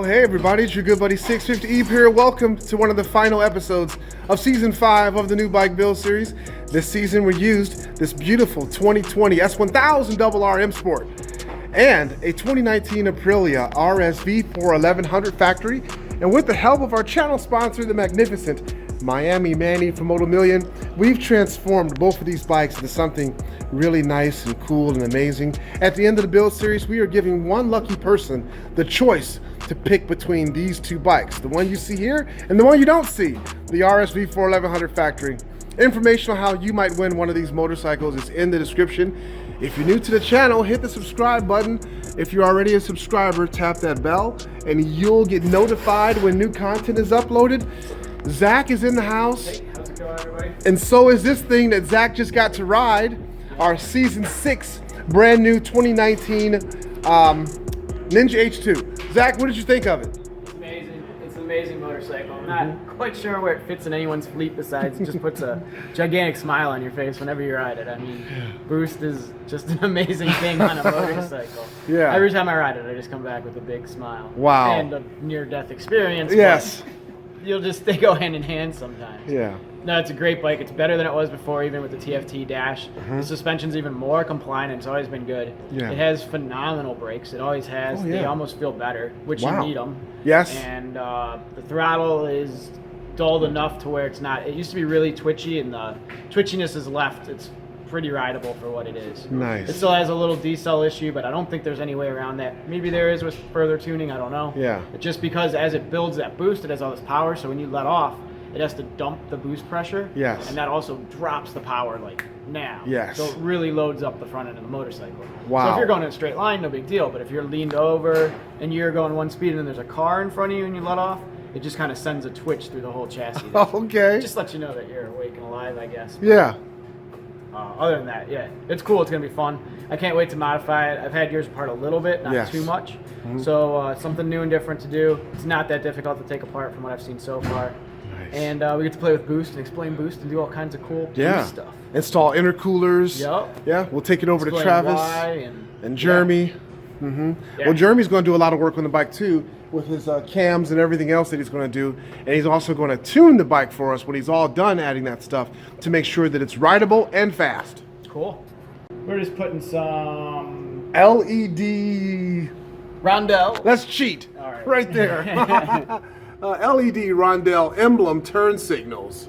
Well, hey everybody, it's your good buddy 650 Eve here. Welcome to one of the final episodes of Season 5 of the new bike build series. This season we used this beautiful 2020 S1000RR M Sport and a 2019 Aprilia RSV 1100 factory. And with the help of our channel sponsor, the magnificent Miami Manny from Moto Million, we've transformed both of these bikes into something really nice and cool and amazing. At the end of the build series, we are giving one lucky person the choice to pick between these two bikes, the one you see here and the one you don't see, the RSV 1100 factory. Information on how you might win one of these motorcycles is in the description. If you're new to the channel, hit the subscribe button. If you're already a subscriber, tap that bell and you'll get notified when new content is uploaded. Zack is in the house. Hey, how's it going, everybody? And so is this thing that Zack just got to ride, our Season 6 brand new 2019 Ninja H2. Zack, what did you think of it? It's amazing. It's an amazing motorcycle. I'm not quite sure where it fits in anyone's fleet besides it just puts a gigantic smile on your face whenever you ride it. I mean, boost is just an amazing thing on a motorcycle. Yeah. Every time I ride it, I just come back with a big smile. Wow. And a near-death experience. Yes. They go hand in hand sometimes. Yeah. No, it's a great bike. It's better than it was before, even with the TFT dash. The suspension's even more compliant. It's always been good. Yeah. It has phenomenal brakes. It always has. Oh, yeah. They almost feel better, which you need them. Yes. And the throttle is dulled enough to where it's not. It used to be really twitchy, and the twitchiness is left. It's pretty rideable for what it is. Nice. It still has a little decel issue, but I don't think there's any way around that. Maybe there is with further tuning. I don't know. Yeah. But just because as it builds that boost, it has all this power. So when you let off, it has to dump the boost pressure. Yes. And that also drops the power like now. Yes. So it really loads up the front end of the motorcycle. Wow. So if you're going in a straight line, no big deal. But if you're leaned over and you're going one speed and then there's a car in front of you and you let off, it just kind of sends a twitch through the whole chassis. Okay. Just let you know that you're awake and alive, I guess. Yeah. Other than that, yeah, it's cool. It's going to be fun. I can't wait to modify it. I've had yours apart a little bit, not too much. So something new and different to do. It's not that difficult to take apart from what I've seen so far. Nice. And we get to play with boost and explain boost and do all kinds of cool boost stuff. Install intercoolers. Yep. Yeah, we'll take it over Explain to Travis why and Jeremy. Yeah. Well, Jeremy's going to do a lot of work on the bike too, with his cams and everything else that he's going to do. And he's also going to tune the bike for us when he's all done adding that stuff to make sure that it's rideable and fast. Cool. We're just putting some LED Roundel. Let's cheat. All right. Right there. LED Roundel emblem turn signals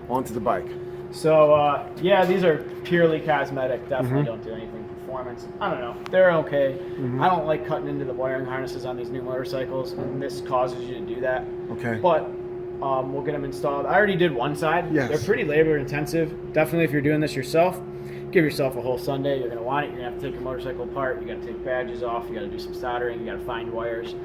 onto the bike. So yeah, these are purely cosmetic. Definitely don't do anything performance. I don't know. They're okay. I don't like cutting into the wiring harnesses on these new motorcycles, and this causes you to do that. Okay. But we'll get them installed. I already did one side. Yes. They're pretty labor intensive. Definitely if you're doing this yourself, give yourself a whole Sunday. You're going to want it. You're going to have to take your motorcycle apart. You got to take badges off. You got to do some soldering. You got to find wires.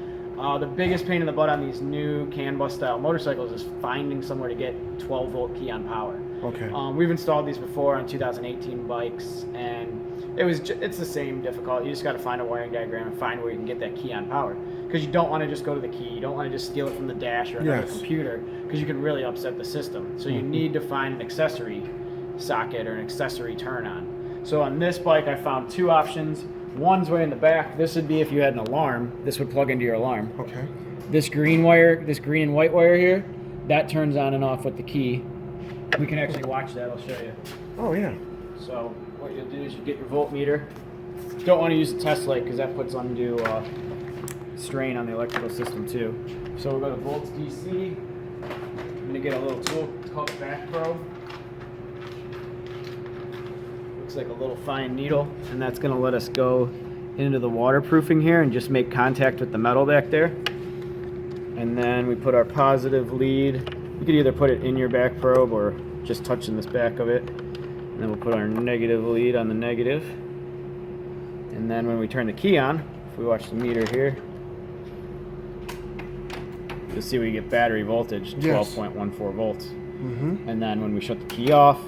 The biggest pain in the butt on these new CAN bus style motorcycles is finding somewhere to get 12 volt key on power. Okay. We've installed these before on 2018 bikes, and it's the same difficult. You just got to find a wiring diagram and find where you can get that key on power, because you don't want to just go to the key. You don't want to just steal it from the dash or another computer, because you can really upset the system. So you need to find an accessory socket or an accessory turn on. So on this bike, I found two options. One's way in the back. This would be if you had an alarm. This would plug into your alarm. Okay. This green wire, this green and white wire here, that turns on and off with the key. We can actually watch that. I'll show you. Oh yeah. So what you'll do is you get your voltmeter. You don't want to use a test light because that puts undue strain on the electrical system too. So we'll go to volts DC. I'm going to get a little tool. It's called a back probe. Looks like a little fine needle, and that's going to let us go into the waterproofing here and just make contact with the metal back there. And then we put our positive lead. You could either put it in your back probe or just touching this back of it. And then we'll put our negative lead on the negative. And then when we turn the key on, if we watch the meter here, you'll see we get battery voltage, 12.14 volts. And then when we shut the key off,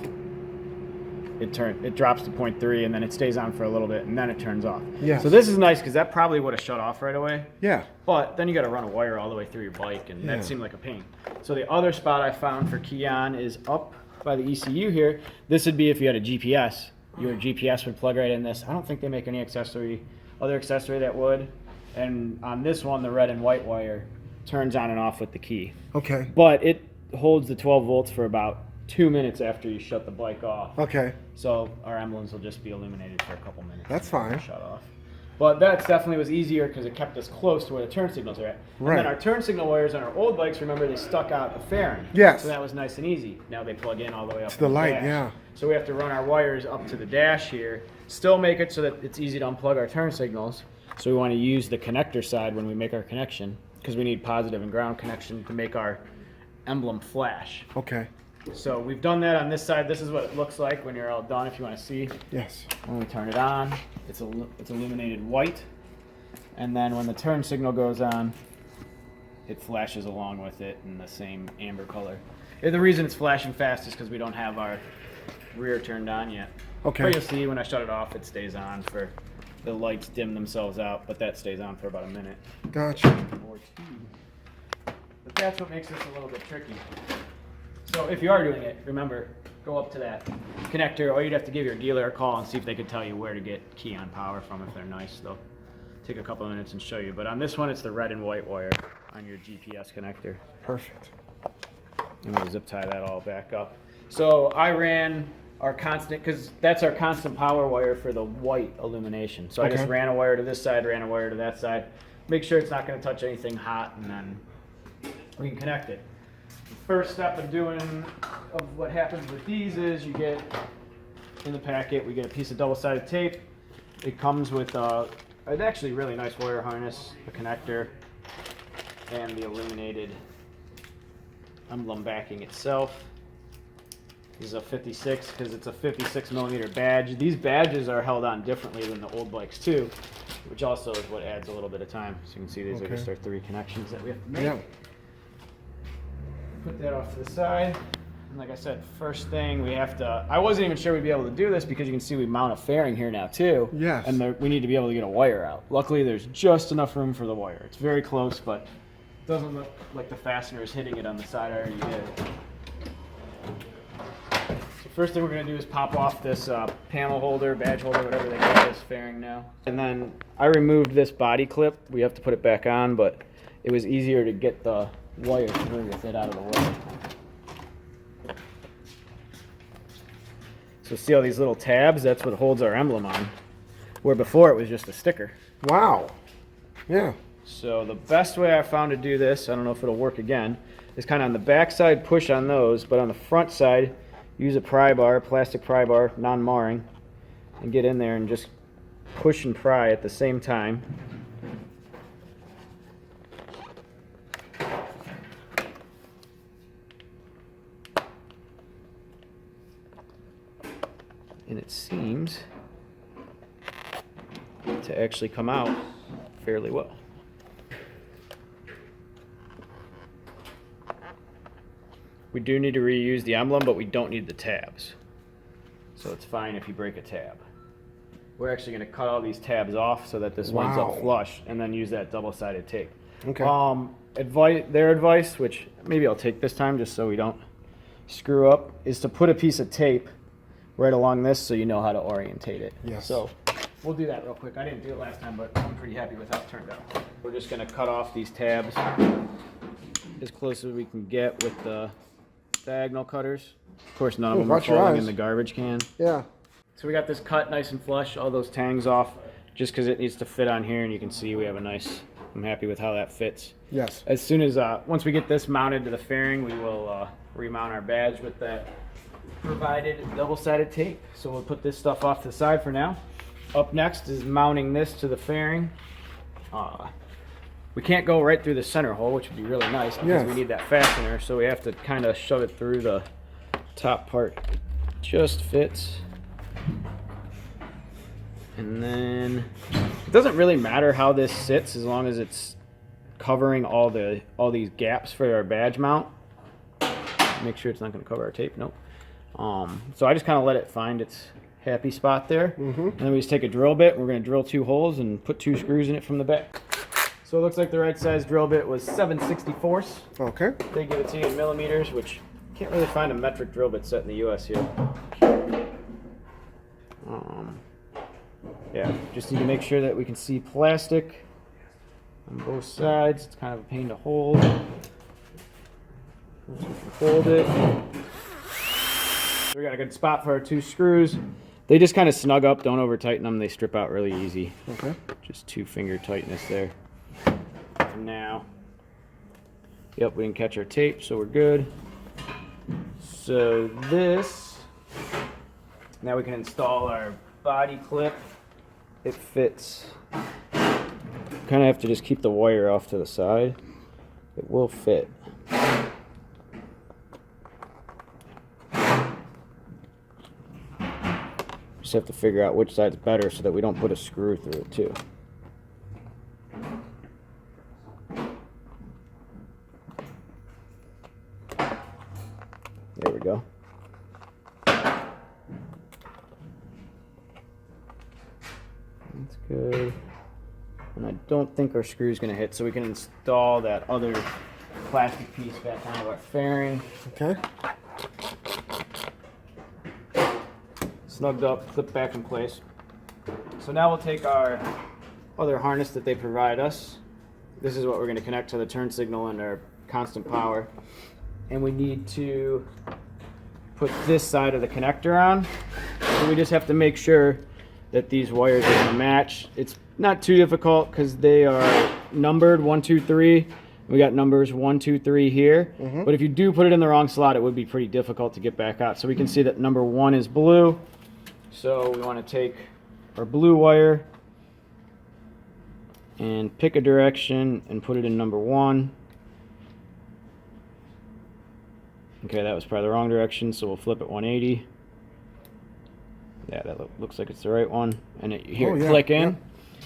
it drops to 0.3, and then it stays on for a little bit, and then it turns off. So this is nice because that probably would have shut off right away. Yeah. But then you got to run a wire all the way through your bike, and that seemed like a pain. So the other spot I found for key on is up by the ECU here. This would be if you had a GPS. Your GPS would plug right in this. I don't think they make any other accessory that would. And on this one, the red and white wire turns on and off with the key. Okay. But it holds the 12 volts for about 2 minutes after you shut the bike off. Okay. So our emblems will just be illuminated for a couple minutes. That's fine. Shut off. But that definitely was easier because it kept us close to where the turn signals are at. Right. And then our turn signal wires on our old bikes, remember, they stuck out the fairing. Yes. So that was nice and easy. Now they plug in all the way up To the light, dash. yeah. So we have to run our wires up to the dash here, still make it so that it's easy to unplug our turn signals. So we want to use the connector side when we make our connection because we need positive and ground connection to make our emblem flash. Okay. So we've done that on this side. This is what it looks like when you're all done, if you want to see. Yes. When we turn it on, it's illuminated white. And then when the turn signal goes on, it flashes along with it in the same amber color. And the reason it's flashing fast is because we don't have our rear turned on yet. Okay. But you'll see when I shut it off, it stays on for the lights dim themselves out, but that stays on for about a minute. Gotcha. Or two. But that's what makes this a little bit tricky. So if you are doing it, remember, go up to that connector, or you'd have to give your dealer a call and see if they could tell you where to get key on power from. If they're nice, they'll take a couple of minutes and show you. But on this one, it's the red and white wire on your GPS connector. Perfect. And we'll zip tie that all back up. So I ran our constant, because that's our constant power wire for the white illumination. So Okay. I just ran a wire to this side, ran a wire to that side. Make sure it's not going to touch anything hot, and then we can connect it. The first step of what happens with these is you get in the packet, we get a piece of double-sided tape. It comes with an actually really nice wire harness, a connector, and the illuminated emblem backing itself. This is a 56 because it's a 56 millimeter badge. These badges are held on differently than the old bikes too, which also is what adds a little bit of time. So you can see these are just our 3 connections that we have to make. Yeah. Put that off to the side. And like I said, first thing we have to, I wasn't even sure we'd be able to do this because you can see we mount a fairing here now too. Yes. And we need to be able to get a wire out. Luckily there's just enough room for the wire. It's very close, but it doesn't look like the fastener is hitting it on the side I already did. So first thing we're gonna do is pop off this panel holder, badge holder, whatever they call this fairing now. And then I removed this body clip. We have to put it back on, but it was easier to get the wire through with it out of the way. So see all these little tabs? That's what holds our emblem on. Where before it was just a sticker. Wow. Yeah. So the best way I found to do this, I don't know if it'll work again, is kind of on the back side, push on those, but on the front side, use a pry bar, plastic pry bar, non-marring, and get in there and just push and pry at the same time. And it seems to actually come out fairly well. We do need to reuse the emblem, but we don't need the tabs. So it's fine if you break a tab. We're actually going to cut all these tabs off so that this one's up flush, and then use that double-sided tape. Okay. Their advice, which maybe I'll take this time just so we don't screw up, is to put a piece of tape right along this so you know how to orientate it. Yes. So we'll do that real quick. I didn't do it last time, but I'm pretty happy with how it turned out. We're just going to cut off these tabs as close as we can get with the diagonal cutters. Of course, none of them are falling in the garbage can. Yeah. So we got this cut nice and flush, all those tangs off, just because it needs to fit on here, and you can see we have a nice, I'm happy with how that fits. Yes. As soon as, once we get this mounted to the fairing, we will remount our badge with that provided double-sided tape. So we'll put this stuff off to the side for now. Up next is mounting this to the fairing. We can't go right through the center hole, which would be really nice because we need that fastener, so we have to kind of shove it through the top part. It just fits. And then it doesn't really matter how this sits as long as it's covering all these gaps for our badge mount. Make sure it's not going to cover our tape. Nope. So I just kind of let it find its happy spot there. And then we just take a drill bit, and we're going to drill 2 holes and put 2 screws in it from the back. So it looks like the right size drill bit was 7/64. Okay. They give it to you in millimeters, which can't really find a metric drill bit set in the US here. Yeah, just need to make sure that we can see plastic on both sides. It's kind of a pain to hold. Once we can hold it. So we got a good spot for our 2 screws. They just kind of snug up, don't over tighten them. They strip out really easy. Okay. Just 2 finger tightness there. And now, yep, we can catch our tape, so we're good. So this, now we can install our body clip. It fits. Kind of have to just keep the wire off to the side. It will fit. Just have to figure out which side's better so that we don't put a screw through it too. There we go. That's good. And I don't think our screw is going to hit, so we can install that other plastic piece back onto our fairing. Okay. Snugged up, clip back in place. So now we'll take our other harness that they provide us. This is what we're going to connect to the turn signal and our constant power. And we need to put this side of the connector on. So we just have to make sure that these wires are going to match. It's not too difficult because they are numbered 1, 2, 3. We got numbers 1, 2, 3 here. But if you do put it in the wrong slot, it would be pretty difficult to get back out. So we can see that number 1 is blue. So we want to take our blue wire and pick a direction and put it in number 1. Okay, that was probably the wrong direction, so we'll flip it 180. Yeah, that looks like it's the right one. And you hear it click in. Yep.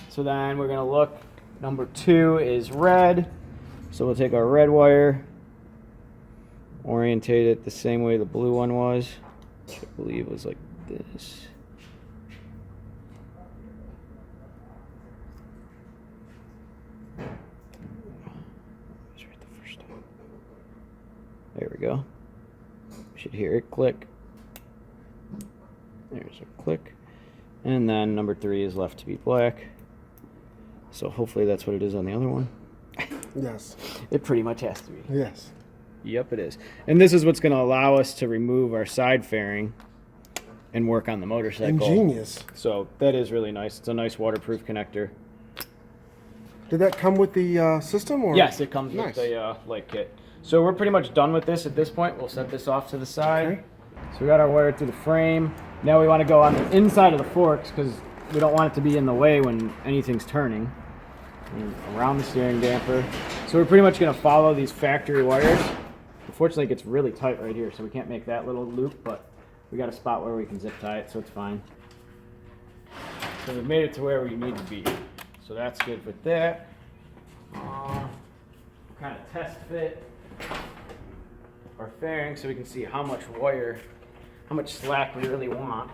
So then we're going to look. Number 2 is red. So we'll take our red wire, orientate it the same way the blue one was, which I believe was like this. There we go. Should hear it click. There's a click. And then number 3 is left to be black. So hopefully that's what it is on the other one. Yes. It pretty much has to be. Yes. Yep, it is. And this is what's going to allow us to remove our side fairing and work on the motorcycle. Ingenious. So that is really nice. It's a nice waterproof connector. Did that come with the system? Or? Yes, it comes with the light kit. So we're pretty much done with this at this point. We'll set this off to the side. Okay. So we got our wire through the frame. Now we want to go on the inside of the forks because we don't want it to be in the way when anything's turning. And around the steering damper. So we're pretty much going to follow these factory wires. Unfortunately, it gets really tight right here, so we can't make that little loop, but we got a spot where we can zip tie it, so it's fine. So we've made it to where we need to be. So that's good with that. Kind of test fit our fairing so we can see how much wire, how much slack we really want.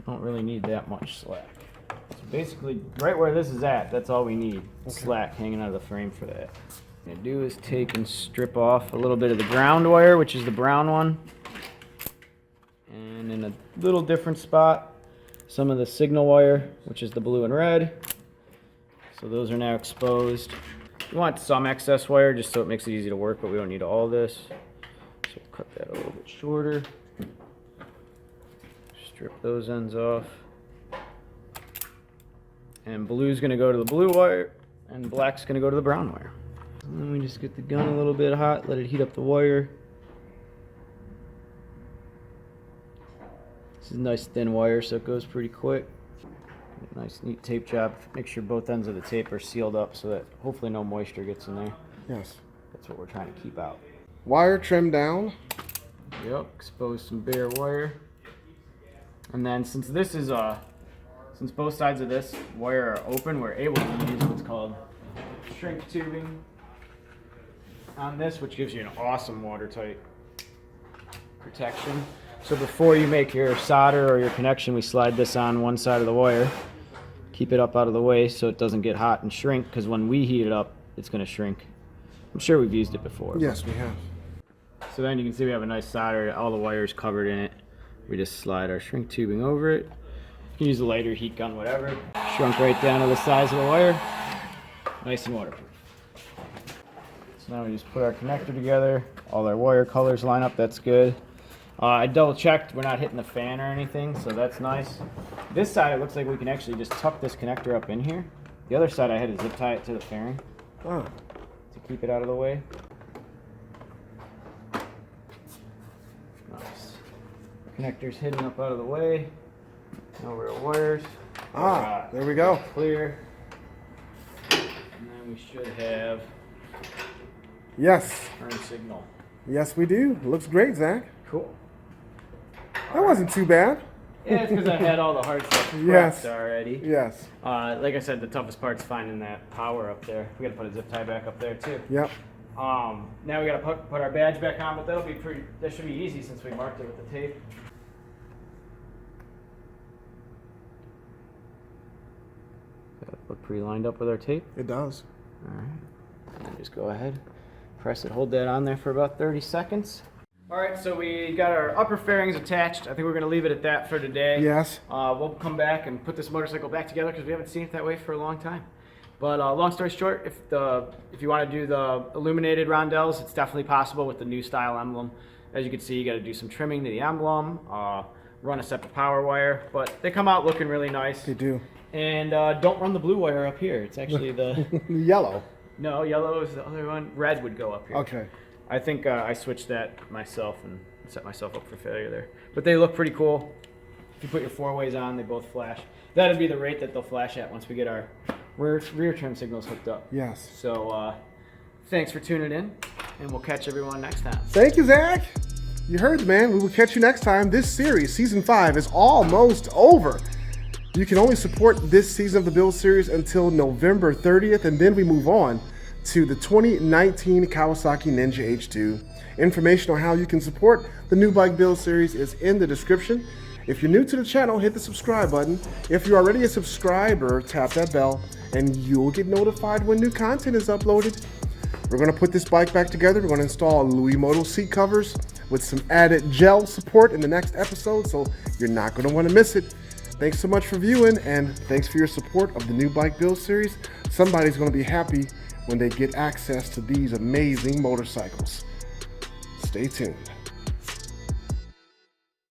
Don't really need that much slack. So basically, right where this is at, that's all we need. Slack hanging out of the frame for that. What I'm gonna do is take and strip off a little bit of the ground wire, which is the brown one. And in a little different spot, some of the signal wire, which is the blue and red. So those are now exposed. We want some excess wire just so it makes it easy to work, but we don't need all this. So we'll cut that a little bit shorter. Strip those ends off. And blue's gonna go to the blue wire, and black's gonna go to the brown wire. And then we just get the gun a little bit hot, let it heat up the wire. This is a nice thin wire, so it goes pretty quick. Nice neat tape job. Make sure both ends of the tape are sealed up so that hopefully no moisture gets in there. Yes. That's what we're trying to keep out. Wire trimmed down. Yep, expose some bare wire. And then since this is since both sides of this wire are open, we're able to use what's called shrink tubing on this, which gives you an awesome watertight protection. So before you make your solder or your connection, we slide this on one side of the wire, keep it up out of the way so it doesn't get hot and shrink, because when we heat it up, it's going to shrink. I'm sure we've used it before. Yes, we have. So then you can see we have a nice solder, all the wires covered in it. We just slide our shrink tubing over it. You can use a lighter, heat gun, whatever. Shrunk right down to the size of the wire. Nice and waterproof. So now we just put our connector together. All our wire colors line up, that's good. I double checked, we're not hitting the fan or anything, so that's nice. This side, it looks like we can actually just tuck this connector up in here. The other side, I had to zip tie it to the fairing to keep it out of the way. Nice. Connector's hidden up out of the way. No real wires. There we go. Clear. And then we should have Yes. turn signal. Yes, we do. Looks great, Zach. Cool. That wasn't too bad. Yeah, it's because I had all the hard stuff prepped Yes. already. Yes. Like I said, the toughest part's finding that power up there. We got to put a zip tie back up there too. Yep. Now we got to put our badge back on, but that should be easy since we marked it with the tape. That look pretty lined up with our tape. It does. All right. And just go ahead, press it, hold that on there for about 30 seconds. All right, so we got our upper fairings attached. I think we're going to leave it at that for today. Yes. We'll come back and put this motorcycle back together because we haven't seen it that way for a long time. But long story short, if you want to do the Illuminated Roundels, it's definitely possible with the new style emblem. As you can see, you got to do some trimming to the emblem, run a separate power wire, but they come out looking really nice. They do. And don't run the blue wire up here. It's actually the Yellow. No, yellow is the other one. Red would go up here. Okay. I think I switched that myself and set myself up for failure there. But they look pretty cool. If you put your four ways on, they both flash. That'd be the rate that they'll flash at once we get our rear trim signals hooked up. Yes. So thanks for tuning in, and we'll catch everyone next time. Thank you, Zach. You heard the man. We will catch you next time. This series, Season 5, is almost over. You can only support this season of the build series until November 30th, and then we move on to the 2019 Kawasaki Ninja H2. Information on how you can support the new bike build series is in the description. If you're new to the channel, hit the subscribe button. If you're already a subscriber, tap that bell and you'll get notified when new content is uploaded. We're gonna put this bike back together. We're gonna install Louis Moto seat covers with some added gel support in the next episode, so you're not gonna wanna miss it. Thanks so much for viewing, and thanks for your support of the new bike build series. Somebody's gonna be happy when they get access to these amazing motorcycles. Stay tuned.